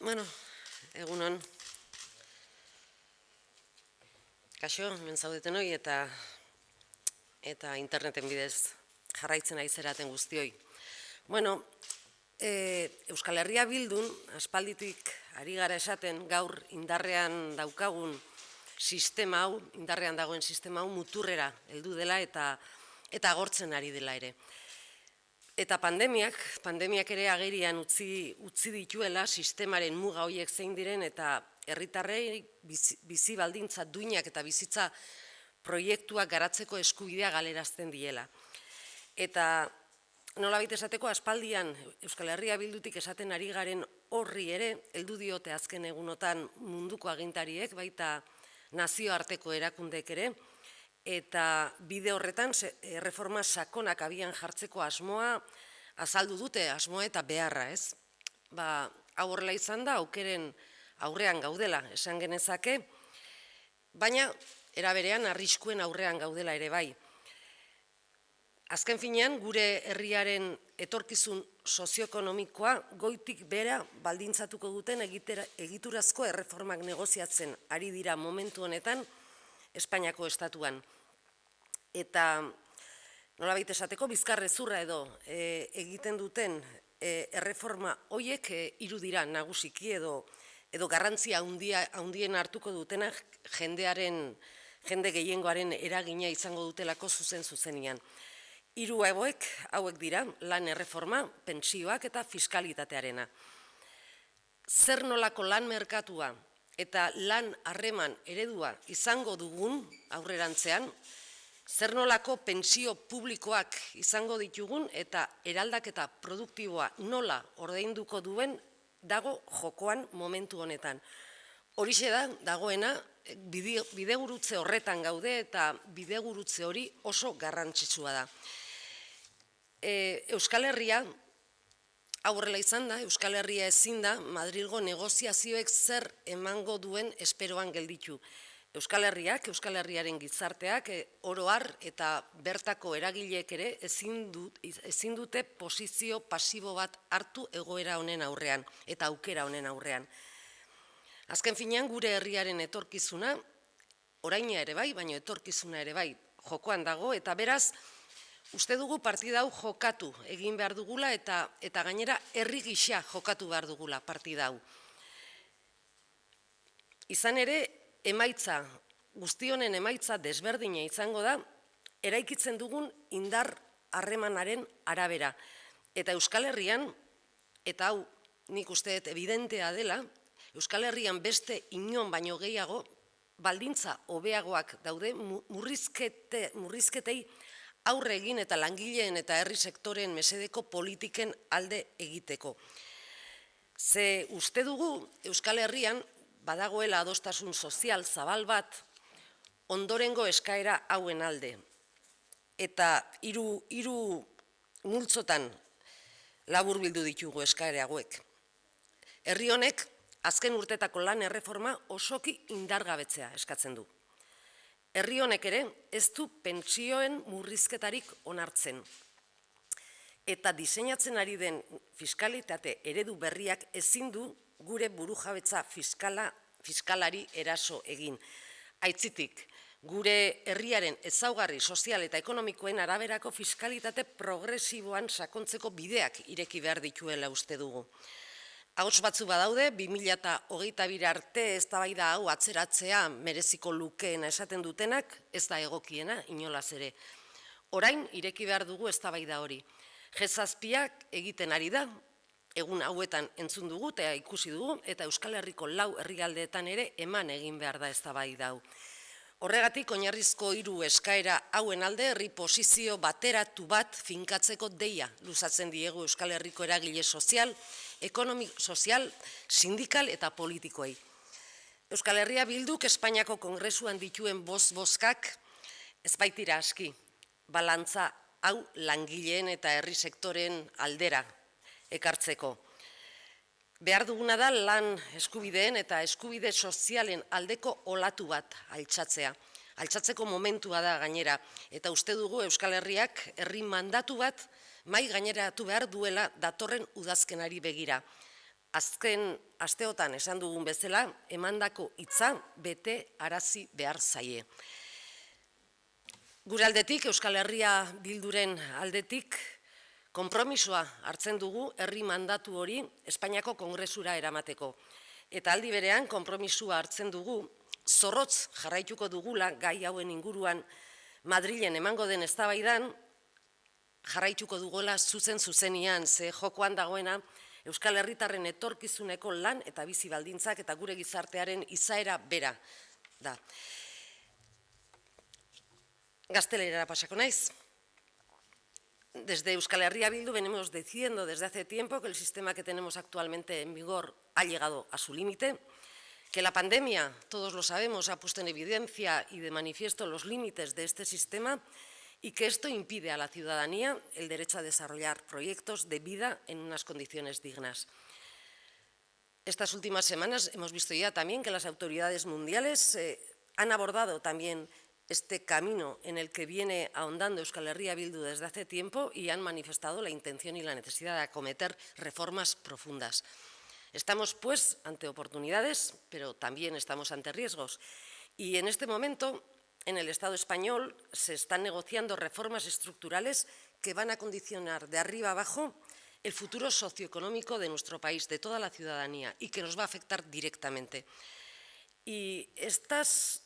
Bueno, egunon. Kaixo, hemen zaudeten hoi eta interneten bidez jarraitzen aizeraten guztioi. Bueno, Euskal Herria Bildun, aspalditik ari gara esaten gaur indarrean daukagun sistema hau, indarrean dagoen sistema hau muturrera heldu dela eta agortzen ari dela ere. Eta pandemiak ere agerian utzi dituela sistemaren muga horiek zein diren eta herritarrei bizi baldintza duinak eta bizitza proiektuak garatzeko eskubidea galerazten diela. Eta nolabait esateko aspaldian Euskal Herria Bildutik esaten ari garen horri ere heldu diote azken egunotan munduko agintariek, baita nazioarteko erakundek ere, eta bide horretan erreforma sakonak abian jartzeko asmoa azaldu dute, asmoa eta beharra, ez? Hau horrela izan da, aukeren aurrean gaudela, esan genezake, baina era berean arriskuen aurrean gaudela ere bai. Azken finean, gure herriaren etorkizun sozioekonomikoa goitik bera baldintzatuko duten egiturazko erreformak negoziatzen ari dira momentu honetan Espainiako estatuan. Eta nolabait esateko bizkarrezurra edo egiten duten erreforma horiek hiru dira nagusiki edo garrantzia handien hartuko dutenak jende gehiengoaren eragina izango dutelako zuzenean. Hiru hauek dira lan erreforma, pentsioak eta fiskalitatearena. Zer nolako lan merkatua eta lan harreman eredua izango dugun aurrerantzean, zer nolako pentsio publikoak izango ditugun eta eraldaketa produktiboa nola ordainduko duen dago jokoan momentu honetan. Horixe da, dagoena, bidegurutze horretan gaude eta bidegurutze hori oso garrantzitsua da. Euskal Herria, aurrela izan da, Euskal Herria ezin da Madrilgo negoziazioek zer emango duen esperoan gelditu. Euskal Herriaren gizarteak oro har eta bertako eragileek ere ezin dute posizio pasibo bat hartu egoera honen aurrean eta aukera honen aurrean. Azken finean gure herriaren etorkizuna, oraina ere bai, baina etorkizuna ere bai jokoan dago eta beraz, uste dugu partida hau jokatu egin behar dugula eta gainera herri gisa jokatu behar dugula partida hau. Izan ere, guzti honen emaitza desberdina izango da, eraikitzen dugun indar harremanaren arabera. Eta Euskal Herrian, eta hau nik uste evidentea dela, Euskal Herrian beste inon baino gehiago, baldintza hobeagoak daude murrizketei aurre egin eta langileen eta herri sektoren mesedeko politiken alde egiteko. Ze uste dugu Euskal Herrian badagoela adostasun sozial zabal bat ondorengo eskaera hauen alde. Eta hiru multzotan laburbildu ditugu eskaera hauek. Herri honek azken urtetako lan erreforma osoki indargabetzea eskatzen du. Herri honek ere ez du pentsioen murrizketarik onartzen. Eta diseinatzen ari den fiskalitate eredu berriak ezin du gure burujabetza fiskalari eraso egin. Aitzitik, gure herriaren ezaugarri sozial eta ekonomikoen araberako fiskalitate progresiboan sakontzeko bideak ireki behar dituela uste dugu. Ahots batzu badaude, 2022 arte eztabaida hau atzeratzea mereziko lukeena esaten dutenak, ez da egokiena, inolaz ere. Orain, ireki behar dugu eztabaida hori. G7ak egiten ari da, egun hauetan entzun dugu eta ikusi dugu, eta Euskal Herriko 4 herrialdeetan ere eman egin behar da eztabaida hau. Horregatik, oinarrizko 3 eskaera hauen alde herri posizio bateratu bat finkatzeko deia luzatzen diegu Euskal Herriko eragile sozial, sindikal eta politikoei. Euskal Herria Bilduk Espainiako Kongresuan dituen bozkak ez baitira aski, balantza hau langileen eta herri sektoren aldera ekartzeko. Behar duguna da lan eskubideen eta eskubide sozialen aldeko olatu bat altxatzea. Altxatzeko momentua da gainera, eta uste dugu Euskal Herriak herri mandatu bat mai gaineratu behar duela datorren udazkenari begira. Azken asteotan esan dugun bezala, emandako hitza bete arazi behar zaie. Gure aldetik, Euskal Herria Bilduren aldetik, konpromisoa hartzen dugu herri mandatu hori Espainiako Kongresura eramateko. Eta aldi berean, konpromisoa hartzen dugu, zorrotz jarraituko dugula gai hauen inguruan Madrilen emango den eztabaidan, jarraituko dugula zuzen-zuzenian, ze jokoan dagoena Euskal Herritarren etorkizuneko lan eta bizi baldintzak eta gure gizartearen izaera bera da. Gaztelerara pasako naiz. Desde Euskal Herria Bildu venimos diciendo desde hace tiempo que el sistema que tenemos actualmente en vigor ha llegado a su límite, que la pandemia, todos lo sabemos, ha puesto en evidencia y de manifiesto los límites de este sistema y que esto impide a la ciudadanía el derecho a desarrollar proyectos de vida en unas condiciones dignas. Estas últimas semanas hemos visto ya también que las autoridades mundiales han abordado también este camino en el que viene ahondando Euskal Herria Bildu desde hace tiempo y han manifestado la intención y la necesidad de acometer reformas profundas. Estamos, pues, ante oportunidades, pero también estamos ante riesgos. Y en este momento, en el Estado español, se están negociando reformas estructurales que van a condicionar de arriba abajo el futuro socioeconómico de nuestro país, de toda la ciudadanía, y que nos va a afectar directamente. Y estas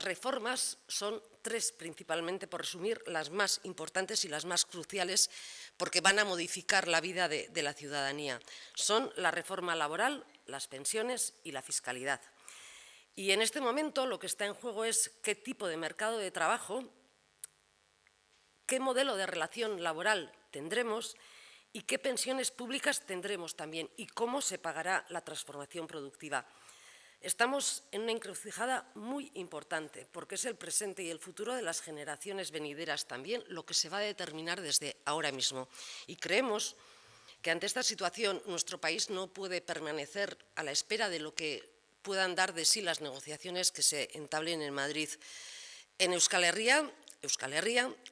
reformas son tres, principalmente, por resumir, las más importantes y las más cruciales, porque van a modificar la vida de la ciudadanía. Son la reforma laboral, las pensiones y la fiscalidad. Y en este momento lo que está en juego es qué tipo de mercado de trabajo, qué modelo de relación laboral tendremos y qué pensiones públicas tendremos también y cómo se pagará la transformación productiva. Estamos en una encrucijada muy importante porque es el presente y el futuro de las generaciones venideras también lo que se va a determinar desde ahora mismo. Y creemos que ante esta situación nuestro país no puede permanecer a la espera de lo que puedan dar de sí las negociaciones que se entablen en Madrid. En Euskal Herria,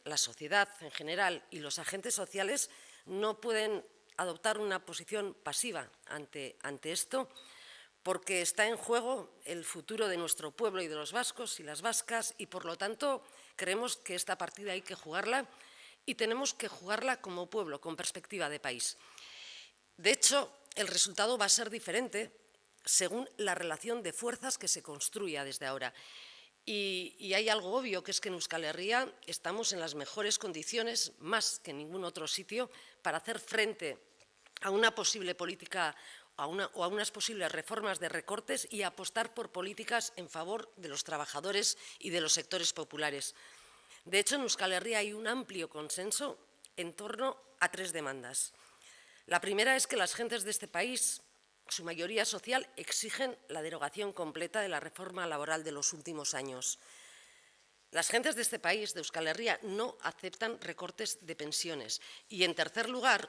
la sociedad en general y los agentes sociales no pueden adoptar una posición pasiva ante esto, porque está en juego el futuro de nuestro pueblo y de los vascos y las vascas, y por lo tanto creemos que esta partida hay que jugarla y tenemos que jugarla como pueblo, con perspectiva de país. De hecho, el resultado va a ser diferente según la relación de fuerzas que se construya desde ahora. Y hay algo obvio, que es que en Euskal Herria estamos en las mejores condiciones, más que en ningún otro sitio, para hacer frente a una posible política o a unas posibles reformas de recortes y apostar por políticas en favor de los trabajadores y de los sectores populares. De hecho, en Euskal Herria hay un amplio consenso en torno a tres demandas. La primera es que las gentes de este país, su mayoría social, exigen la derogación completa de la reforma laboral de los últimos años. Las gentes de este país, de Euskal Herria, no aceptan recortes de pensiones. Y, en tercer lugar,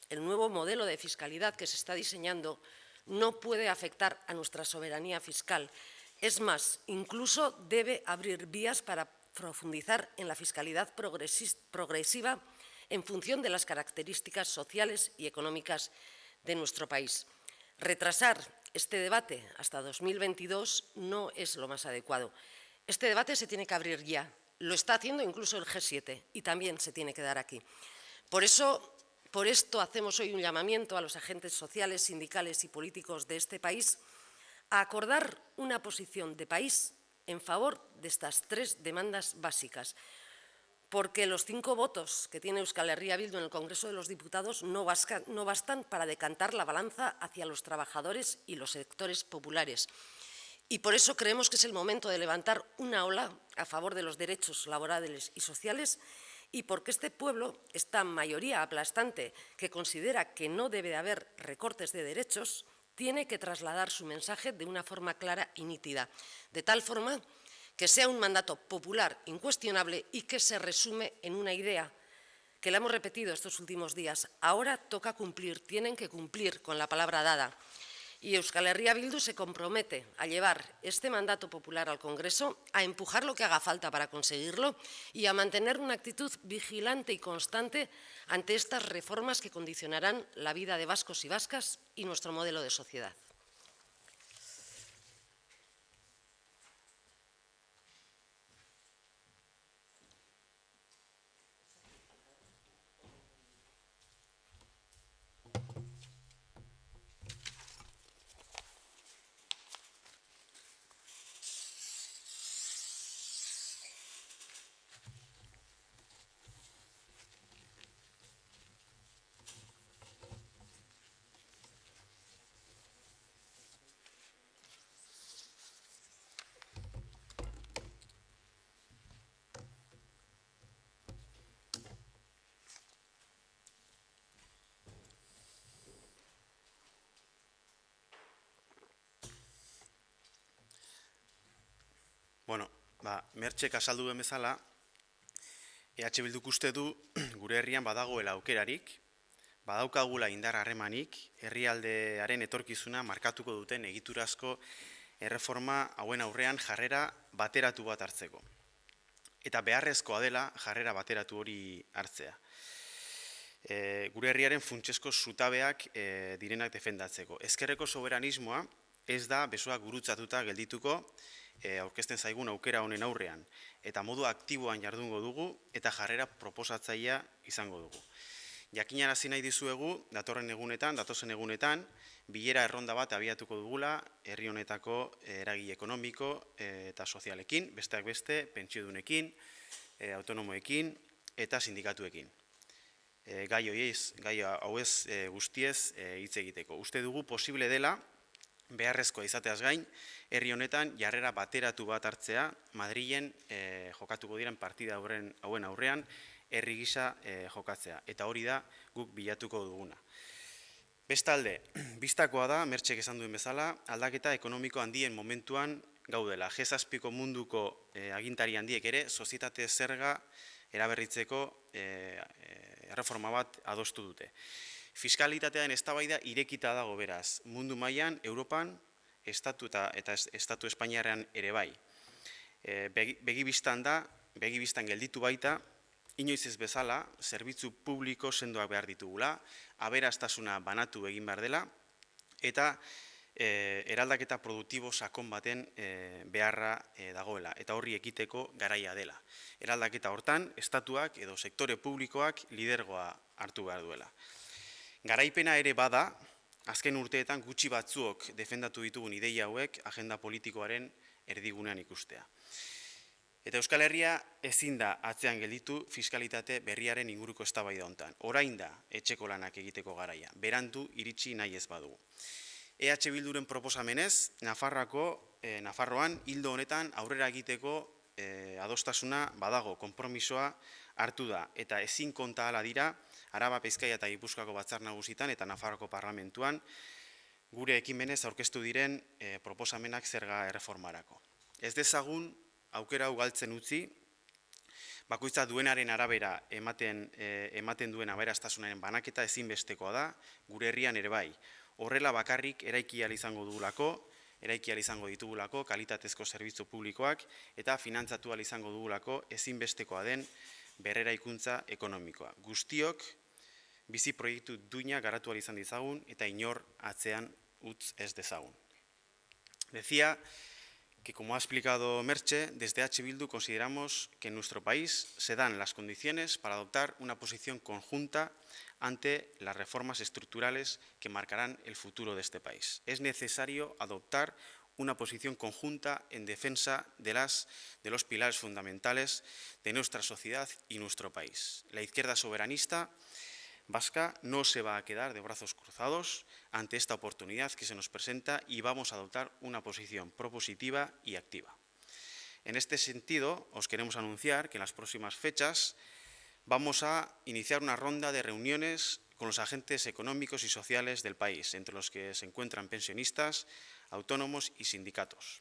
el nuevo modelo de fiscalidad que se está diseñando no puede afectar a nuestra soberanía fiscal. Es más, incluso debe abrir vías para profundizar en la fiscalidad progresiva en función de las características sociales y económicas de nuestro país. Retrasar este debate hasta 2022 no es lo más adecuado. Este debate se tiene que abrir ya. Lo está haciendo incluso el G7 y también se tiene que dar aquí. Por esto hacemos hoy un llamamiento a los agentes sociales, sindicales y políticos de este país a acordar una posición de país en favor de estas tres demandas básicas, porque los 5 votos que tiene Euskal Herria Bildu en el Congreso de los Diputados no bastan para decantar la balanza hacia los trabajadores y los sectores populares. Y por eso creemos que es el momento de levantar una ola a favor de los derechos laborales y sociales, y porque este pueblo, esta mayoría aplastante que considera que no debe de haber recortes de derechos, tiene que trasladar su mensaje de una forma clara y nítida, de tal forma que sea un mandato popular incuestionable y que se resume en una idea que la hemos repetido estos últimos días. Ahora toca cumplir, tienen que cumplir con la palabra dada. Y Euskal Herria Bildu se compromete a llevar este mandato popular al Congreso, a empujar lo que haga falta para conseguirlo y a mantener una actitud vigilante y constante ante estas reformas que condicionarán la vida de vascos y vascas y nuestro modelo de sociedad. Bueno, Mertxek azaldu duen bezala, EH Bilduk uste du gure herrian badagoela aukerarik, badaukagula indar harremanik, herrialdearen etorkizuna markatuko duten egiturazko erreforma hauen aurrean jarrera bateratu bat hartzeko. Eta beharrezkoa dela jarrera bateratu hori hartzea. Gure herriaren funtsezko zutabeak direnak defendatzeko. Ezkerreko soberanismoa ez da besoak gurutzatuta geldituko aurkezten zaigun aukera honen aurrean, eta modu aktiboan jardungo dugu eta jarrera proposatzailea izango dugu. Jakinarazi nahi dizuegu, datozen egunetan, bilera erronda bat abiatuko dugula, herri honetako eragile ekonomiko eta sozialekin, besteak beste, pentsiodunekin, autonomoekin eta sindikatuekin. Gai hauez guztiez hitz egiteko. Uste dugu posible dela, beharrezkoa izateaz gain, herri honetan jarrera bateratu bat hartzea, Madrilen jokatuko diren partida hauen aurrean, herri gisa jokatzea. Eta hori da guk bilatuko duguna. Bestalde, bistakoa da, Mertxek esan duen bezala, aldaketa ekonomiko handien momentuan gaudela. G7ko munduko agintari handiek ere, sozietate zerga eraberritzeko erreforma bat adostu dute. Fiskalitatearen eztabaida irekita dago beraz, mundu mailan, Europan, estatu eta estatu Espainiarrean ere bai. Begibistan gelditu baita, inoiz ez bezala, zerbitzu publiko sendoak behar ditugula, aberastasuna banatu egin behar dela, eta eraldaketa produktibo sakon baten beharra dagoela, eta horri ekiteko garaia dela. Eraldaketa hortan, estatuak edo sektore publikoak lidergoa hartu behar duela. Garaipena ere bada, azken urteetan gutxi batzuok defendatu ditugun ideia hauek agenda politikoaren erdigunean ikustea. Eta Euskal Herria ezin da atzean gelditu fiskalitate berriaren inguruko eztabaida hontan. Orain da etxeko lanak egiteko garaia, berandu iritsi nahi ez badugu. EH Bilduren proposamenez, Nafarroan hildo honetan aurrera egiteko adostasuna badago, konpromisoa hartu da, eta ezin konta hala dira, Araba, Bizkaia eta Gipuzkoako batzar nagusitan eta Nafarroako parlamentuan gure ekimenez aurkeztu diren proposamenak zerga erreformarako. Ez dezagun aukera hau galtzen utzi, bakoitza duenaren arabera ematen duen aberastasunaren banaketa ezinbestekoa da, gure herrian ere bai. Horrela bakarrik eraiki ahal izango ditugulako kalitatezko zerbitzu publikoak eta finantzatu ahal izango dugulako ezinbestekoa den berreraikuntza ekonomikoa. Guztiok bizi proiektu duina garatu ahal izan dizagun eta inor atzean utz ez dezagun. Decía que, como ha explicado Merche, desde H. Bildu consideramos que en nuestro país se dan las condiciones para adoptar una posición conjunta ante las reformas estructurales que marcarán el futuro de este país. Es necesario adoptar una posición conjunta en defensa de los pilares fundamentales de nuestra sociedad y nuestro país. La izquierda soberanista vasca no se va a quedar de brazos cruzados ante esta oportunidad que se nos presenta y vamos a adoptar una posición propositiva y activa. En este sentido, os queremos anunciar que en las próximas fechas vamos a iniciar una ronda de reuniones con los agentes económicos y sociales del país, entre los que se encuentran pensionistas, autónomos y sindicatos,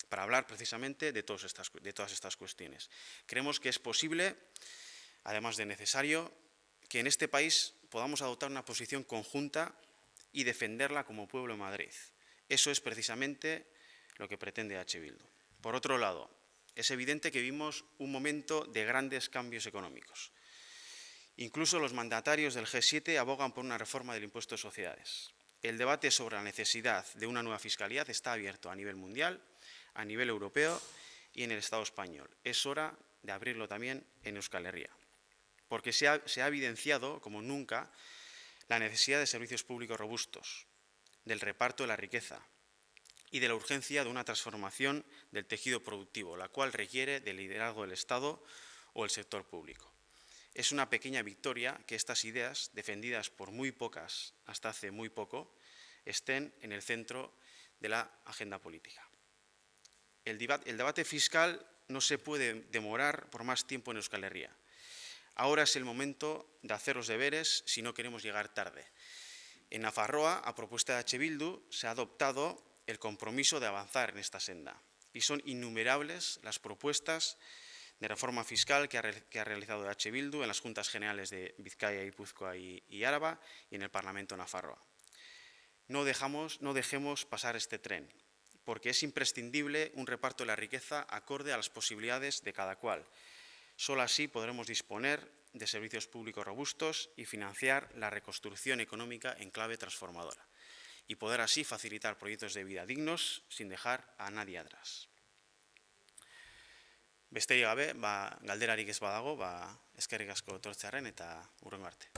para hablar precisamente de todas estas cuestiones. Creemos que es posible, además de necesario, que en este país podamos adoptar una posición conjunta y defenderla como pueblo en Madrid. Eso es precisamente lo que pretende H. Bildu. Por otro lado, es evidente que vivimos un momento de grandes cambios económicos. Incluso los mandatarios del G7 abogan por una reforma del impuesto de sociedades. El debate sobre la necesidad de una nueva fiscalidad está abierto a nivel mundial, a nivel europeo y en el Estado español. Es hora de abrirlo también en Euskal Herria, porque se ha evidenciado, como nunca, la necesidad de servicios públicos robustos, del reparto de la riqueza y de la urgencia de una transformación del tejido productivo, la cual requiere del liderazgo del Estado o el sector público. Es una pequeña victoria que estas ideas, defendidas por muy pocas hasta hace muy poco, estén en el centro de la agenda política. El debate fiscal no se puede demorar por más tiempo en Euskal Herria. Ahora es el momento de hacer los deberes si no queremos llegar tarde. En Nafarroa, a propuesta de H. Bildu, se ha adoptado el compromiso de avanzar en esta senda. Y son innumerables las propuestas de reforma fiscal que ha realizado H. Bildu en las Juntas Generales de Bizkaia, Guipúzcoa y Áraba y en el Parlamento de Nafarroa. No dejemos pasar este tren, porque es imprescindible un reparto de la riqueza acorde a las posibilidades de cada cual. Solo así podremos disponer de servicios públicos robustos y financiar la reconstrucción económica en clave transformadora, y poder así facilitar proyectos de vida dignos sin dejar a nadie atrás. Besterik gabe, galderarik ez badago, eskerrik asko etortzearren eta hurrengo arte.